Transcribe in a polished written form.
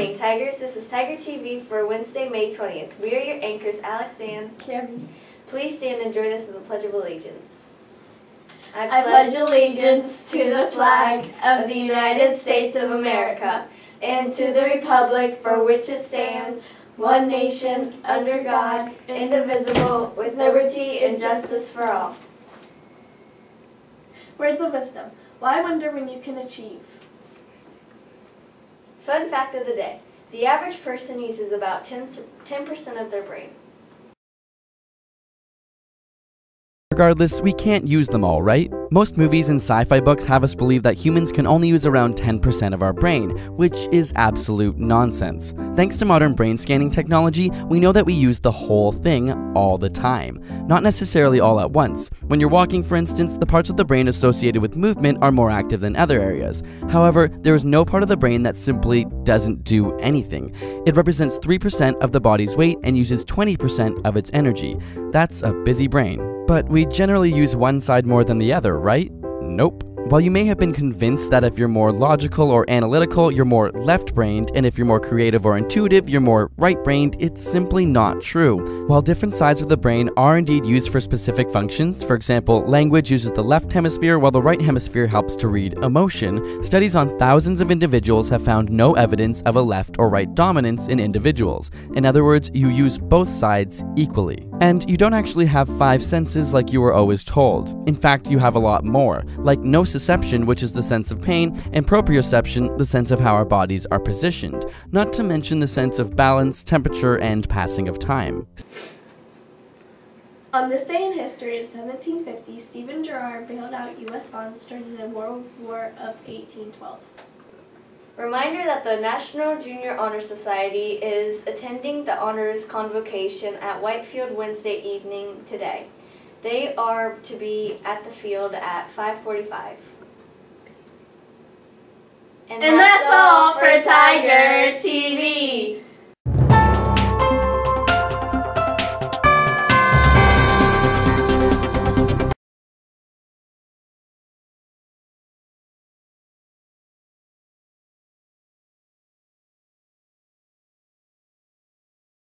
morning, Tigers. This is Tiger TV for Wednesday, May 20th. We are your anchors, Alex and Cameron. Please stand and join us in the Pledge of Allegiance. I pledge allegiance to the flag of the United States of America and to the republic for which it stands, one nation, under God, indivisible, with liberty and justice for all. Words of wisdom. Why wonder when you can achieve? Fun fact of the day. The average person uses about 10% of their brain. Regardless, we can't use them all, right? Most movies and sci-fi books have us believe that humans can only use around 10% of our brain, which is absolute nonsense. Thanks to modern brain scanning technology, we know that we use the whole thing all the time, not necessarily all at once. When you're walking, for instance, the parts of the brain associated with movement are more active than other areas. However, there is no part of the brain that simply doesn't do anything. It represents 3% of the body's weight and uses 20% of its energy. That's a busy brain. But we generally use one side more than the other, right? Nope. While you may have been convinced that if you're more logical or analytical, you're more left-brained, and if you're more creative or intuitive, you're more right-brained, it's simply not true. While different sides of the brain are indeed used for specific functions, for example, language uses the left hemisphere while the right hemisphere helps to read emotion, studies on thousands of individuals have found no evidence of a left or right dominance in individuals. In other words, you use both sides equally. And you don't actually have 5 senses like you were always told. In fact, you have a lot more, like nociception, which is the sense of pain, and proprioception, the sense of how our bodies are positioned, not to mention the sense of balance, temperature, and passing of time. On this day in history, in 1750, Stephen Girard bailed out U.S. bonds during the World War of 1812. Reminder that the National Junior Honor Society is attending the Honors Convocation at Whitefield Wednesday evening today. They are to be at the field at 5:45. And that's all for Tiger